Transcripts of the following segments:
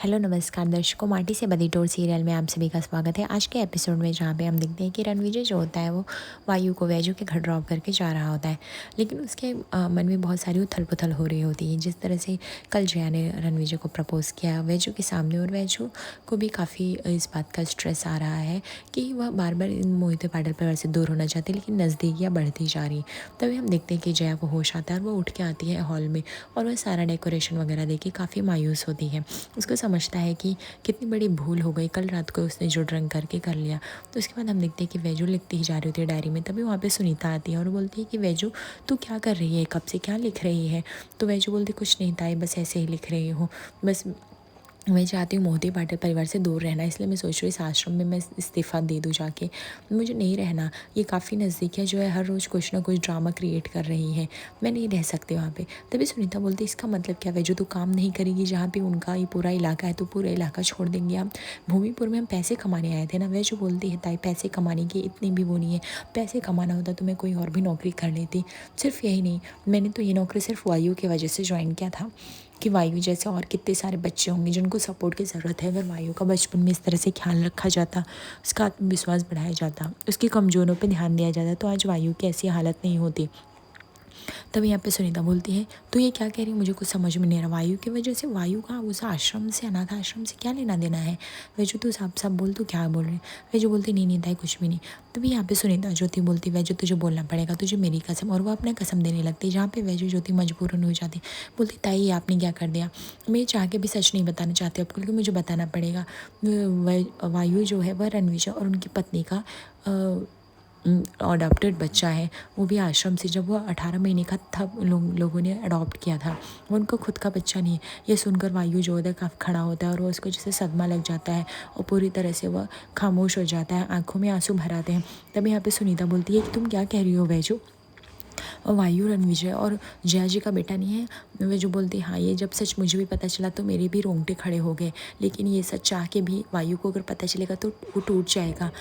Hello नमस्कार दर्शकों, माटी से बंधी डोर सीरियल में आप सभी का स्वागत है। आज के एपिसोड में जहाँ पे हम देखते हैं कि रणविजय जो होता है वो वायु को वैजू के घर ड्रॉप करके जा रहा होता है, लेकिन उसके मन में बहुत सारी उथल पुथल हो रही होती है। जिस तरह से कल जया ने रणविजय को प्रपोज़ किया वैजू के सामने, और वैजू को भी काफ़ी इस बात का स्ट्रेस आ रहा है कि वह बार बार इन मोहित पाटिल परिवार से दूर होना चाहती है, लेकिन नज़दीकियाँ बढ़ती जा रही। तभी हम देखते हैं कि जया को होश आता है और वो उठ के आती है हॉल में, और वह सारा डेकोरेशन वगैरह देख के काफ़ी मायूस होती है। उसको समझता है कि कितनी बड़ी भूल हो गई, कल रात को उसने जो ड्रिंक करके कर लिया। तो उसके बाद हम देखते हैं कि वैजू लिखती ही जा रही होती है डायरी में। तभी वहाँ पे सुनीता आती है और बोलती है कि वैजू तू क्या कर रही है, कब से क्या लिख रही है। तो वैजू बोलती कुछ नहीं ताई, बस ऐसे ही लिख रही हूँ। बस मैं चाहती हूँ मोहित पाटिल परिवार से दूर रहना, इसलिए मैं सोच रही हूँ इस आश्रम में मैं इस्तीफ़ा दे दूँ जाके। मुझे नहीं रहना, ये काफ़ी नज़दीक है, जो है हर रोज़ कुछ ना कुछ ड्रामा क्रिएट कर रही है, मैं नहीं रह सकती वहाँ पे। तभी सुनीता बोलती इसका मतलब क्या वैजू, तू काम नहीं करेगी जहाँ पे उनका ये पूरा इलाका है, तो पूरा इलाका छोड़ देंगे हम। भूमिपुर में हम पैसे कमाने आए थे ना। वैजू बोलती है ताई पैसे कमाने की इतनी भी वो नहीं है, पैसे कमाना होता तो मैं कोई और भी नौकरी कर लेती। सिर्फ यही नहीं, मैंने तो ये नौकरी सिर्फ वायु की वजह से ज्वाइन किया था कि वायु जैसे और कितने सारे बच्चे होंगे जिनको सपोर्ट की ज़रूरत है। अगर वायु का बचपन में इस तरह से ख्याल रखा जाता, उसका आत्मविश्वास बढ़ाया जाता, उसकी कमजोरों पर ध्यान दिया जाता, तो आज वायु की ऐसी हालत नहीं होती। तब यहाँ पे सुनीता बोलती है तो ये क्या कह रही है, मुझे कुछ समझ में नहीं आ रहा। वायु की वजह से, वायु का उस आश्रम से, अनाथ आश्रम से क्या लेना देना है। वैजू तू साफ साफ बोल, तू क्या बोल रही है। वैजू बोलती नहीं नहीं ताई कुछ भी नहीं। तभी यहाँ पे सुनीता ज्योति बोलती वैजू तुझे बोलना पड़ेगा, तुझे मेरी कसम। और वो अपने कसम देने लगती है, जहाँ पे वैजू ज्योति मजबूरन हो जाती, बोलती ताई ये आपने क्या कर दिया। मैं चाह के भी सच नहीं बताना चाहती आपको, लेकिन मुझे बताना पड़ेगा। वायु जो है वह रणविजय और उनकी पत्नी का अडॉप्टेड बच्चा है, वो भी आश्रम से। जब वो 18 महीने का था लोगों ने अडॉप्ट किया था, वो उनका खुद का बच्चा नहीं है। ये सुनकर वायु जो है काफ़ी खड़ा होता है और वो उसको जैसे सदमा लग जाता है और पूरी तरह से वह खामोश हो जाता है, आंखों में आंसू भर आते हैं। तब यहाँ पे सुनीता बोलती है कि तुम क्या कह रही हो वैजू, और वायु रणविजय और जया जी का बेटा नहीं है। वैजू बोलती हाँ, ये जब सच मुझे भी पता चला तो मेरे भी रोंगटे खड़े हो गए, लेकिन ये सच चाह के भी वायु को अगर पता चलेगा तो वो टूट जाएगा,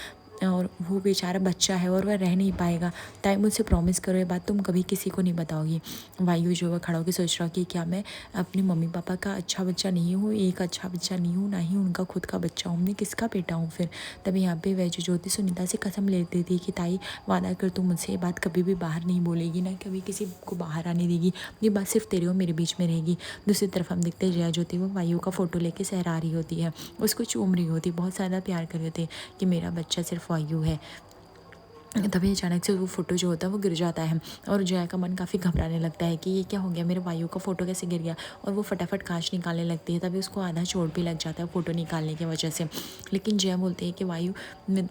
और वो बेचारा बच्चा है और वह रह नहीं पाएगा। ताई मुझसे प्रॉमिस करो ये बात तुम कभी किसी को नहीं बताओगी। वायु जो है खड़ा होकर सोच रहा कि क्या मैं अपने मम्मी पापा का अच्छा बच्चा नहीं हूँ, एक अच्छा बच्चा नहीं हूँ, ना ही उनका खुद का बच्चा हूँ, मैं किसका बेटा हूँ फिर। तभी यहाँ पे वैजू ज्योति सुनीता से कसम लेती थी कि ताई वादा कर तू मुझसे ये बात कभी भी बाहर नहीं बोलेगी, ना कभी किसी को बाहर आने देगी, ये बात सिर्फ तेरे और मेरे बीच में रहेगी। दूसरी तरफ हम देखते हैं जया ज्योति वो वायु का फ़ोटो लेके सहरा रही होती है, उसको चूम रही होती, बहुत ज़्यादा प्यार कर रही होती है कि मेरा बच्चा सिर्फ वायु है। तभी अचानक से वो फ़ोटो जो होता है वो गिर जाता है और जया का मन काफ़ी घबराने लगता है कि ये क्या हो गया, मेरे वायु का फ़ोटो कैसे गिर गया। और वो फटाफट कांच निकालने लगती है, तभी उसको आधा चोट भी लग जाता है फ़ोटो निकालने की वजह से। लेकिन जया बोलती है कि वायु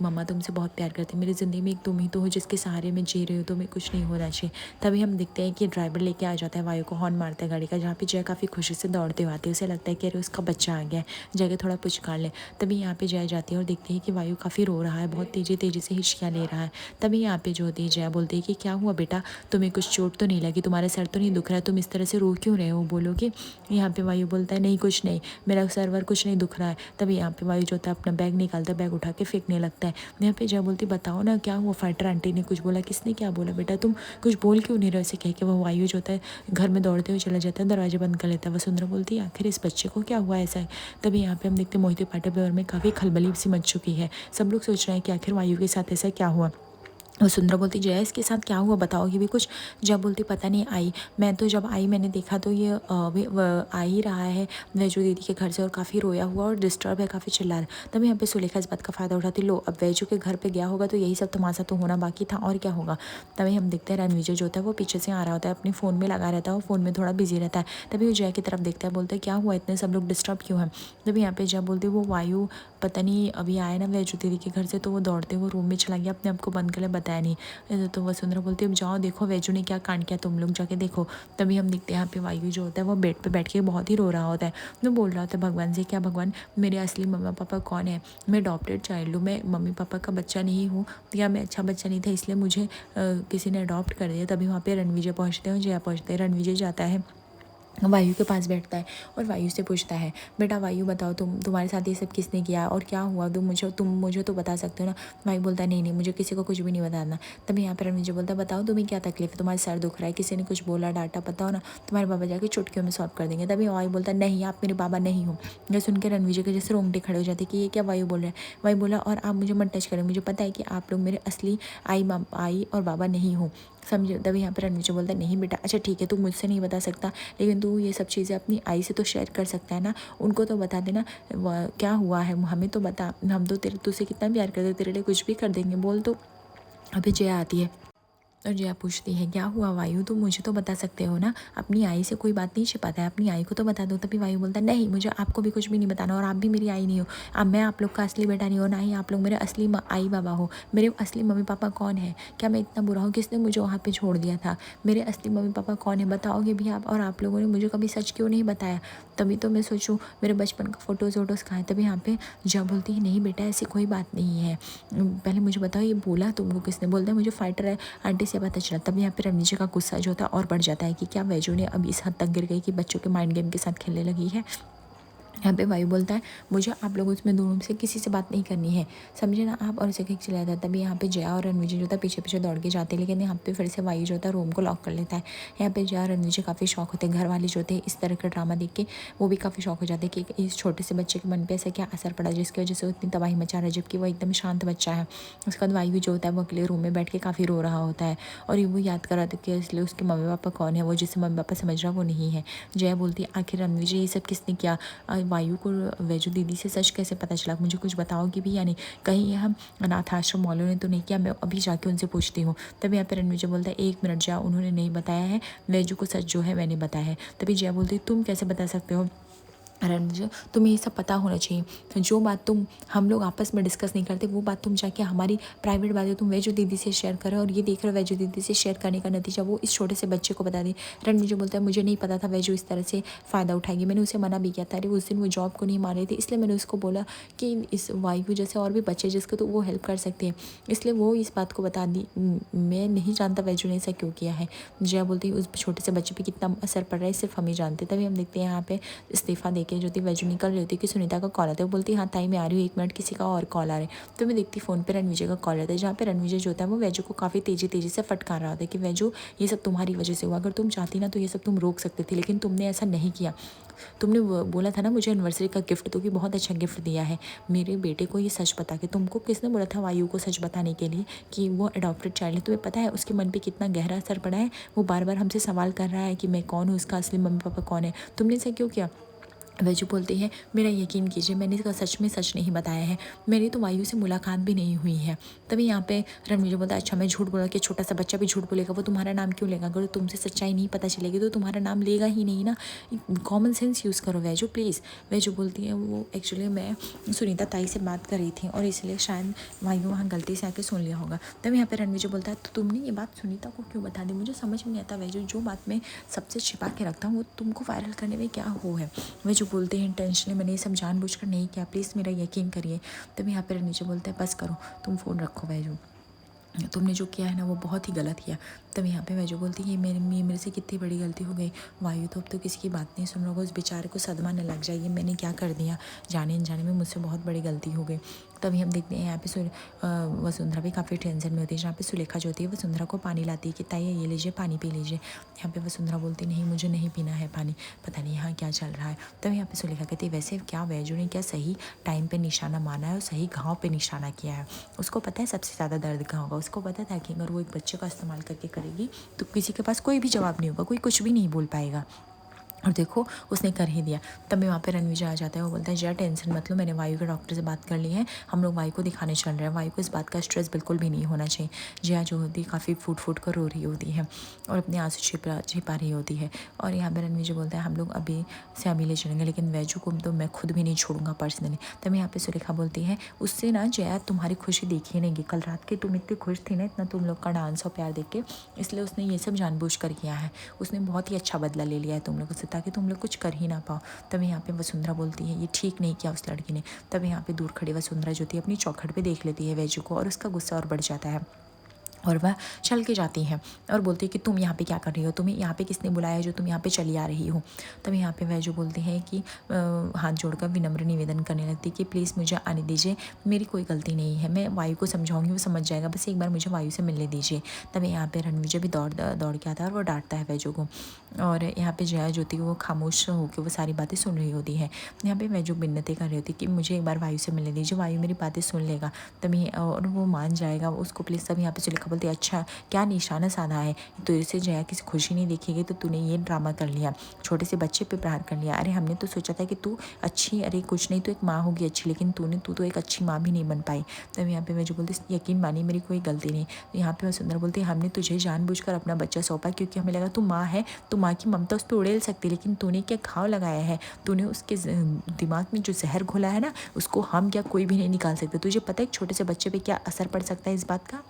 मम्मा तुमसे बहुत प्यार करती है, मेरी ज़िंदगी में एक तुम ही तो हो जिसके सहारे में जी रही हो, तुम्हें कुछ नहीं होना चाहिए। तभी हम देखते हैं कि ड्राइवर लेके आ जाता है, वायु को हॉर्न मारता है गाड़ी का, जहाँ पे जया काफ़ी खुशी से दौड़ते हुए आती है। उसे लगता है कि अरे उसका बच्चा आ गया है, जगह थोड़ा पुचकार ले। तभी यहाँ पे जया जाती है और देखती है कि वायु काफ़ी रो रहा है, बहुत तेज़ी से हिचकियाँ ले रहा है। तभी यहाँ पे जो होती है जया बोलती है कि क्या हुआ बेटा, तुम्हें कुछ चोट तो नहीं लगी, तुम्हारा सर तो नहीं दुख रहा है, तुम इस तरह से रो क्यों रहे हो, बोलोगे। यहाँ पे वायु बोलता है नहीं कुछ नहीं, मेरा सर वर कुछ नहीं दुख रहा है। तभी यहाँ पे वायु जो होता है अपना बैग निकालता है, बैग उठा के फेंकने लगता है। यहाँ पे जया बोलती बताओ ना क्या हुआ, फाइटर आंटी ने कुछ बोला। किसने क्या बोला बेटा, तुम कुछ बोल क्यों नहीं रहे, ऐसे कह के वो वायु जो होता है घर में दौड़ते हुए चला जाता है, दरवाजे बंद कर लेता है। वसुंधरा बोलती है आखिर इस बच्चे को क्या हुआ ऐसा है। तभी यहाँ पे हम देखते हैं मोहित पाटिल परिवार में काफ़ी खलबली सी मच चुकी है, सब लोग सोच रहे हैं कि आखिर वायु के साथ ऐसा क्या हुआ। वसुंधरा बोलती जया इसके साथ क्या हुआ बताओगी भी कुछ। जब बोलती पता नहीं आई, मैं तो जब आई मैंने देखा तो ये आ ही रहा है वैजू दीदी के घर से, और काफ़ी रोया हुआ और डिस्टर्ब है, काफ़ी चिल्ला रहा है। तभी यहाँ पे सुलेखा इस बात का फ़ायदा उठाती, लो अब वैजू के घर पे गया होगा तो यही सब तमाशा तो होना बाकी था, और क्या होगा। तभी हम देखते हैं रणविजय जो होता है वो पीछे से आ रहा होता है, अपने फ़ोन में लगा रहता है, वो फ़ोन में थोड़ा बिजी रहता है। तभी वो जया की तरफ देखता है, बोलता है क्या हुआ, इतने सब लोग डिस्टर्ब क्यों हैं। तभी यहाँ पे जया बोलती वो वायु पता नहीं अभी आया ना वैजू दीदी के घर से, तो वो दौड़ते वो रूम में चला गया, अपने आप को बंद कर ले, बताया नहीं। तो वसुंधरा बोलती है अब जाओ देखो वैजू ने क्या कांड किया, तुम लोग जाके देखो। तभी हम देखते हैं यहाँ पे वायु जो होता है वो बेड पे बैठ के बहुत ही रो रहा होता है, वो बोल रहा होता है भगवान से, क्या भगवान मेरे असली मम्मा पापा कौन है, मैं अडॉप्टेड चाइल्ड हूँ, मैं मम्मी पापा का बच्चा नहीं हूँ, या मैं अच्छा बच्चा नहीं था इसलिए मुझे किसी ने अडॉप्ट कर दिया। तभी वहाँ पे रणविजय पहुँचते हैं, जया पहुँचते हैं, रणविजय जाता है वायु के पास बैठता है और वायु से पूछता है, बेटा वायु बताओ, तुम्हारे साथ ये सब किसने किया और क्या हुआ, तुम मुझे तो बता सकते हो ना। वायु बोलता है, नहीं नहीं, मुझे किसी को कुछ भी नहीं बताना। तभी यहाँ पर रणविजय बोलता है, बताओ तुम्हें क्या तकलीफ है, तुम्हारा सर दुख रहा है, किसी ने कुछ बोला डांटा, बताओ ना, तुम्हारे बाबा जाके चुटकियों में सॉल्व कर देंगे। तभी वायु बोलता है, नहीं आप मेरे बाबा नहीं हो। यह सुनकर रणविजय के जैसे रोंगटे खड़े हो जाते कि ये क्या वायु बोल रहा है। वायु बोला, और आप मुझे मत टच करें, मुझे पता है कि आप लोग मेरे असली आई और बाबा नहीं हो, समझो। तभी यहाँ पर रणविजय बोलता है, नहीं बेटा, अच्छा ठीक है, तू मुझसे नहीं बता सकता, लेकिन तू ये सब चीज़ें अपनी आई से तो शेयर कर सकता है ना, उनको तो बता देना क्या हुआ है, हमें तो बता, हम तो तुझसे कितना प्यार करते, तेरे लिए कुछ भी कर देंगे, बोल। तो अभी जया आती है और जया पूछती है, क्या हुआ वायु, तुम मुझे तो बता सकते हो ना, अपनी आई से कोई बात नहीं छिपाता है, अपनी आई को तो बता दो। तभी वायु बोलता है, नहीं, मुझे आपको भी कुछ भी नहीं बताना, और आप भी मेरी आई नहीं हो। अब मैं आप लोग का असली बेटा नहीं हो, ना ही आप लोग मेरे असली आई बाबा हो। मेरे असली मम्मी पापा कौन है, क्या मैं इतना बुरा हूँ, किसने मुझे वहाँ पर छोड़ दिया था, मेरे असली मम्मी पापा कौन है, बताओगे भी आप, और आप लोगों ने मुझे कभी सच क्यों नहीं बताया। तभी तो मैं सोचूं मेरे बचपन का फ़ोटोज़ वोटोज़ कहाँ है। तभी यहाँ पे जया बोलती है, नहीं बेटा ऐसी कोई बात नहीं है, पहले मुझे बताओ ये बोला तुमको किसने। बोलता है, मुझे फाइटर है आंटी से पता चला। तभी यहाँ पे रणविजय का गुस्सा जो था और बढ़ जाता है कि क्या वैजू ने अब इस हद तक गिर गई कि बच्चों के माइंड गेम के साथ खेलने लगी है। यहाँ पे वायु बोलता है, मुझे आप लोगों में दोनों से किसी से बात नहीं करनी है, समझे ना आप, और उसे किक चला जाता है। तभी यहाँ पे जया और रणविजय जो था पीछे पीछे दौड़ के जाते हैं, लेकिन यहाँ पे फिर से वायु जो था रूम को लॉक कर लेता है। यहाँ पे जया और रणविजय काफ़ी शौक होते हैं, घर वाले जो थे इस तरह का ड्रामा देख के वो भी काफ़ी शौक हो जाते हैं कि इस छोटे से बच्चे के मन पर ऐसा क्या असर पड़ा जिसकी वजह से वो इतनी तबाही मचा रहा है, जबकि वो एकदम शांत बच्चा है। उसके बाद वायु जो होता है वो अकेले रूम में बैठ के काफ़ी रो रहा होता है और वो याद कर रहा था कि इसलिए उसके मम्मी पापा कौन है, वो जिसे मम्मी पापा समझ रहा वो नहीं है। जया बोलती है, आखिर रणविजय ये सब किसने किया, वायु को वैजू दीदी से सच कैसे पता चला, मुझे कुछ बताओगी भी या नहीं, कहीं हम अनाथ आश्रम वालों ने तो नहीं किया, मैं अभी जाके उनसे पूछती हूँ। तभी यहाँ पे रणविजय बोलता है, 1 मिनट जया, उन्होंने नहीं बताया है, वैजू को सच जो है मैंने बताया है। तभी जया बोलती है, तुम कैसे बता सकते हो रणविजय, तुम्हें ये सब पता होना चाहिए, जो बात तुम हम लोग आपस में डिस्कस नहीं करते वो बात तुम जाके हमारी प्राइवेट बातें तुम वैजू दीदी से शेयर करो, और ये देख रहे हो वैजू दीदी से शेयर करने का नतीजा वो इस छोटे से बच्चे को बता दी। रणविजय बोलता है, मुझे नहीं पता था वैजू इस तरह से फ़ायदा उठाएगी, मैंने उसे मना भी किया था, अरे उस दिन वो जॉब को नहीं मान रही थी, इसलिए मैंने उसको बोला कि इस वायु जैसे और भी बच्चे जिसको तो वो हेल्प कर सकते हैं, इसलिए वो इस बात को बता दी। मैं नहीं जानता वैजू ने ऐसा क्यों किया है। जया बोलती है, उस छोटे से बच्चे पर कितना असर पड़ रहा है सिर्फ हम ही जानते। तभी हम देखते हैं यहाँ पे इस्तीफा देके जो थी वैजू निकल रही होती है कि सुनीता का कॉल आता है, वो बोलती है, हाँ ताई मैं आ रही हूँ, 1 मिनट, किसी का और कॉल आ रहा है। तो मैं देखती फ़ोन पे रणविजय का कॉल आता है, जहाँ पे रणविजय जो होता है वो वैजू को काफ़ी तेज़ी से फटकार रहा होता है कि वैजू ये सब तुम्हारी वजह से हुआ, अगर तुम चाहती ना तो ये सब तुम रोक सकती थी, लेकिन तुमने ऐसा नहीं किया। तुमने बोला था ना मुझे एनिवर्सरी का गिफ्ट दो, कि बहुत अच्छा गिफ्ट दिया है, मेरे बेटे को ये सच बता के। तुमको किसने बोला था वायु को सच बताने के लिए कि वो अडॉप्टेड चाइल्ड है, तुम्हें पता है उसके मन पे कितना गहरा असर पड़ा है, वो बार बार हमसे सवाल कर रहा है कि मैं कौन हूँ, उसका असली मम्मी पापा कौन है, तुमने ऐसा क्यों किया। वैजू बोलती है, मेरा यकीन कीजिए मैंने इसका सच में सच नहीं बताया है, मेरी तो वायु से मुलाकात भी नहीं हुई है। तभी यहाँ पे रणविजय बोलता है, अच्छा मैं झूठ बोला कि छोटा सा बच्चा भी झूठ बोलेगा, वो तुम्हारा नाम क्यों लेगा, अगर तुमसे सच्चाई नहीं पता चलेगी तो तुम्हारा नाम लेगा ही नहीं ना, कॉमन सेंस यूज़ करो वैजू प्लीज़। वैजू बोलती है, वो एक्चुअली मैं सुनीता ताई से बात कर रही थी और इसलिए शायद वायु वहाँ गलती से आके सुन लिया होगा। तब यहाँ पे रणविजय बोलता है, तो तुमने ये बात सुनीता को क्यों बता दी, मुझे समझ में नहीं आता वैजू, जो बात मैं सबसे छिपा के रखता हूँ वो तुमको वायरल करने में क्या हो है। वैजू बोलते हैं, इंटेंशनली मैंने ये सब जानबूझकर नहीं किया, प्लीज़ मेरा यकीन करिए। तब यहाँ पर नीचे बोलते हैं, बस करो, तुम फ़ोन रखो वैजू, तुमने जो किया है ना वो बहुत ही गलत किया। तब यहाँ पे वैजू बोलती है, मेरे से कितनी बड़ी गलती हो गई वायु, तो अब तो किसी की बात नहीं सुन रहा होगा, उस बेचारे को सदमा न लग जाएगी, मैंने क्या कर दिया, जाने अनजाने में मुझसे बहुत बड़ी गलती हो गई। तभी हम देखते हैं यहाँ पे वसुंधरा भी काफ़ी टेंशन में होती है, जहाँ पे सुलेखा जो होती है वसुंधरा को पानी लाती है कि ताई ये लीजिए पानी पी लीजिए। यहाँ पे वसुंधरा बोलती नहीं, मुझे नहीं पीना है पानी, पता नहीं यहाँ क्या चल रहा है। तब यहाँ पे सुलेखा कहती है, वैसे क्या वैजू ने क्या सही टाइम पे निशाना माना है और सही घाव पे निशाना किया है, उसको पता है सबसे ज़्यादा दर्द कहाँ होगा, उसको पता था कि अगर वो एक बच्चे का इस्तेमाल करके करेगी तो किसी के पास कोई भी जवाब नहीं होगा, कोई कुछ भी नहीं बोल पाएगा, और देखो उसने कर ही दिया। तब मैं वहाँ पे रणविजय आ जाता है, वो बोलता है, जया टेंशन मत लो, मैंने वायु के डॉक्टर से बात कर ली है, हम लोग वायु को दिखाने चल रहे हैं, वायु को इस बात का स्ट्रेस बिल्कुल भी नहीं होना चाहिए। जया जो होती है काफ़ी फूट कर रो रही होती है और अपने आंसू छिपा रही होती है। और यहाँ पर रणविजय बोलता है, हम लोग अभी से अभी ले चलेंगे, लेकिन वैजू को तो मैं खुद भी नहीं छोड़ूंगा पर्सनली। तब यहाँ पे सुलेखा बोलती है, उससे ना जया तुम्हारी खुशी देखी नहीं, कल रात के तुम इतनी खुश थी ना, इतना तुम लोग का डांस और प्यार देख के, इसलिए उसने ये सब जानबूझ कर किया है, उसने बहुत ही अच्छा बदला ले लिया है तुम लोगों से, ताकि तुम लोग कुछ कर ही ना पाओ। तब यहाँ पे वसुंधरा बोलती है, ये ठीक नहीं किया उस लड़की ने। तब यहाँ पे दूर खड़ी वसुंधरा जो थी अपनी चौखट पे देख लेती है वैजू को और उसका गुस्सा और बढ़ जाता है। और वह चल के जाती है और बोलती है कि तुम यहाँ पे क्या कर रही हो, तुम्हें यहाँ पे किसने बुलाया है जो तुम यहाँ पे चली आ रही हो। तब यहाँ पे वह जो बोलती है कि हाथ जोड़कर विनम्र निवेदन करने लगती है कि प्लीज़ मुझे आने दीजिए, मेरी कोई गलती नहीं है, मैं वायु को समझाऊंगी, वो समझ जाएगा, बस एक बार मुझे वायु से मिलने दीजिए। तब यहाँ पे रणविजय भी दौड़ के आता है और वो डांटता है वैजू को। और यहाँ पे जया जो थी वो खामोश होकर वो सारी बातें सुन रही होती है। यहाँ पे वैजू मिन्नतें कर रही होती कि मुझे एक बार वायु से मिलने दीजिए, वायु मेरी बातें सुन लेगा तभी और वो मान जाएगा उसको प्लीज़। तब यहाँ पे सुलेखा बोलती है अच्छा क्या निशाना साधा है, तो इसे जया किसी खुशी नहीं दिखेगी तो तूने ये ड्रामा कर लिया, छोटे से बच्चे पे प्रहार कर लिया। अरे हमने तो सोचा था कि तू अच्छी, अरे कुछ नहीं तो एक माँ होगी अच्छी, लेकिन तू तो एक अच्छी माँ भी नहीं बन पाई। तब यहाँ पे मैं जो बोलती यकीन मानी मेरी कोई गलती नहीं। तो यहाँ पे वसुंधरा बोलती हमने तुझे जानबूझकर अपना बच्चा सौंपा क्योंकि हमें लगा तू माँ है, तो माँ की ममता उस पर उड़ेल सकती, लेकिन तूने क्या घाव लगाया है, तूने उसके दिमाग में जो जहर घोला है ना उसको हम क्या कोई भी नहीं निकाल सकते। तुझे पता है एक छोटे से बच्चे पे क्या असर पड़ सकता है इस बात का।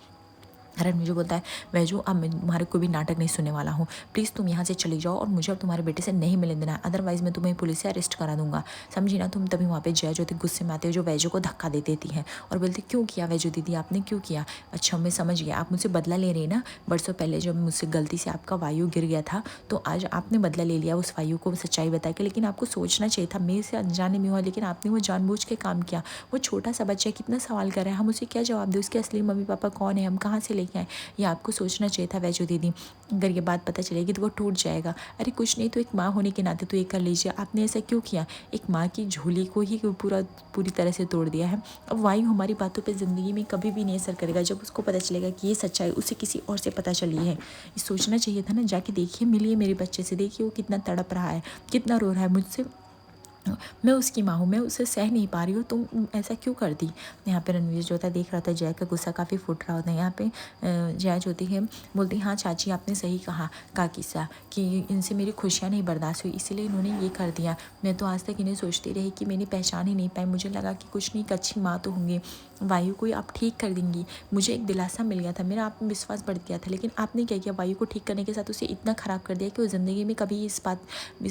रणवीर बोलता है वैजू अब मैं तुम्हारे कोई भी नाटक नहीं सुनने वाला हूँ, प्लीज़ तुम यहाँ से चली जाओ और मुझे अब तुम्हारे बेटे से नहीं मिलने देना, अदरवाइज़ मैं तुम्हें पुलिस से अरेस्ट करा दूंगा, समझी ना तुम। तभी वहाँ पे जया ज्योति गुस्से में आते हुए जो वैजू को धक्का दे देती है और बोलती क्यों किया वैजू दीदी, आपने क्यों किया। अच्छा मैं समझ गया, आप मुझसे बदला ले रही ना, बरसों पहले जब मुझसे गलती से आपका वायु गिर गया था तो आज आपने बदला ले लिया उस वायु को सच्चाई बता के, लेकिन आपको सोचना चाहिए था, मेरे से अनजाने में हुआ लेकिन आपने वो जानबूझ के काम किया। वो छोटा सा बच्चा कितना सवाल कर रहा है, हम उसे क्या जवाब दें, उसके असली मम्मी पापा कौन है, हम कहाँ से लेके आए, ये आपको सोचना चाहिए था वैजू दीदी। अगर ये बात पता चलेगी तो वो टूट जाएगा। अरे कुछ नहीं तो एक माँ होने के नाते तो ये कर लीजिए, आपने ऐसा क्यों किया, एक माँ की झोली को ही पूरी तरह से तोड़ दिया है। अब वायु हमारी बातों पे ज़िंदगी में कभी भी नहीं असर करेगा, जब उसको पता चलेगा कि ये सच्चाई उसे किसी और से पता चली है। ये सोचना चाहिए था ना, जाके देखिए, मिलिए मेरे बच्चे से, देखिए वो कितना तड़प रहा है, कितना रो रहा है मुझसे, मैं उसकी माँ हूँ, मैं उसे सह नहीं पा रही हूँ, तुम ऐसा क्यों कर दी। यहाँ पे रणवीर जो था देख रहा था जया का गुस्सा काफ़ी फूट रहा होता है। यहाँ पे जया जो होती है बोलती हाँ चाची आपने सही कहा का किस्सा कि इनसे मेरी खुशियाँ नहीं बर्दाश्त हुई इसीलिए इन्होंने ये कर दिया। मैं तो आज तक इन्हें सोचती रही कि मैंने पहचान ही नहीं पाई, मुझे लगा कि कुछ नहीं, एक अच्छी माँ तो होंगी, वायु को आप ठीक कर देंगी, मुझे एक दिलासा मिल गया था, मेरा आप में विश्वास बढ़ गया था। लेकिन आपने क्या किया, वायु को ठीक करने के साथ उसे इतना ख़राब कर दिया कि वो ज़िंदगी में कभी इस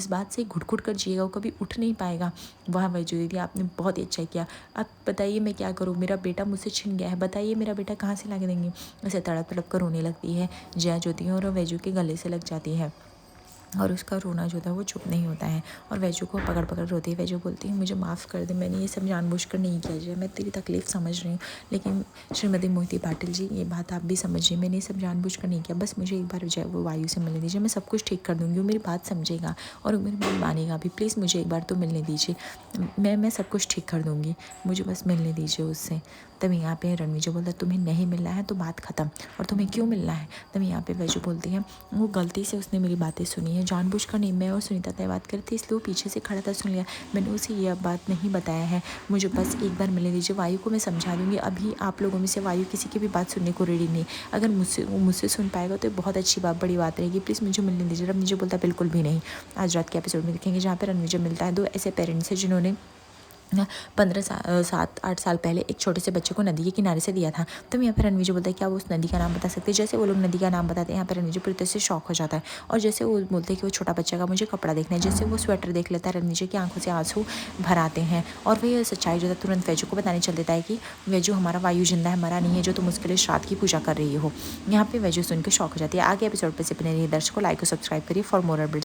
बात से घुट घुट कर जिएगा, वो कभी उठ नहीं पाएगा। वाह वैजू दीदी आपने बहुत ही अच्छा किया, अब बताइए मैं क्या करूँ, मेरा बेटा मुझसे छिन गया है, बताइए मेरा बेटा कहाँ से ला के देंगे। ऐसे तड़प तड़प कर रोने लगती है जया ज्योति है और वैजू के गले से लग जाती है और उसका रोना जो था वो चुप नहीं होता है और वैजू को पकड़ पकड़ रोती है। वैजू बोलती है मुझे माफ़ कर दे, मैंने ये सब जानबूझकर नहीं किया जाए, मैं तेरी तकलीफ़ समझ रही हूँ, लेकिन श्रीमती मोहिती पाटिल जी ये बात आप भी समझिए, मैंने ये सब जानबूझकर नहीं किया, बस मुझे एक बार वो वायु से मिलने दीजिए, मैं सब कुछ ठीक कर दूँगी, वो मेरी बात समझेगा और मेरी बात मानेगा भी, प्लीज़ मुझे एक बार तो मिलने दीजिए, मैं सब कुछ ठीक कर दूँगी, मुझे बस मिलने दीजिए उससे। तभी यहाँ पे रणवीर जो बोलता है तुम्हें नहीं मिलना है तो बात ख़त्म, और तुम्हें क्यों मिलना है। तभी यहाँ पे वैजू बोलती है वो गलती से उसने मेरी बातें सुनी है, जानबूझकर नहीं, मैं और सुनीता तय बात करती इसलिए वो पीछे से खड़ा था सुन लिया, मैंने उसे ये बात नहीं बताया है, मुझे बस एक बार मिलने दीजिए, वायु को मैं समझा दूँगी। अभी आप लोगों में से वायु किसी की भी बात सुनने को रेडी नहीं, अगर मुझसे सुन पाएगा तो बहुत अच्छी बड़ी बात रहेगी, प्लीज़ मुझे मिलने दीजिए। रणवीर बोलता बिल्कुल भी नहीं। आज रात के एपिसोड में देखेंगे जहाँ पर रणवीर मिलता है दो ऐसे पेरेंट्स हैं जिन्होंने 7-8 साल पहले एक छोटे से बच्चे को नदी के किनारे से दिया था। तो यहाँ पर रणवीर बोलता है क्या वो उस नदी का नाम बता सकते हैं। जैसे वो लोग नदी का नाम बताते हैं यहाँ पर रणवीर पूरी तरह से शौक हो जाता है और जैसे वो बोलते हैं कि वो छोटा बच्चा का मुझे कपड़ा देखना है, जैसे वो स्वेटर देख लेता है रणवीर की आंखों से आंसू भर आते हैं और वह सच्चाई जो है तुरंत वैजू को बताने चल देता है कि वैजू हमारा वायु जिंदा है, मरा नहीं है, जो तुम उसके लिए श्राद्ध की पूजा कर रही हो। यहाँ पे वैजू सुन के शौक हो जाती है। आगे एपिसोड पर से बने रहिए दर्शकों, लाइक और सब्सक्राइब करिए फॉर मोर अपडेट्स।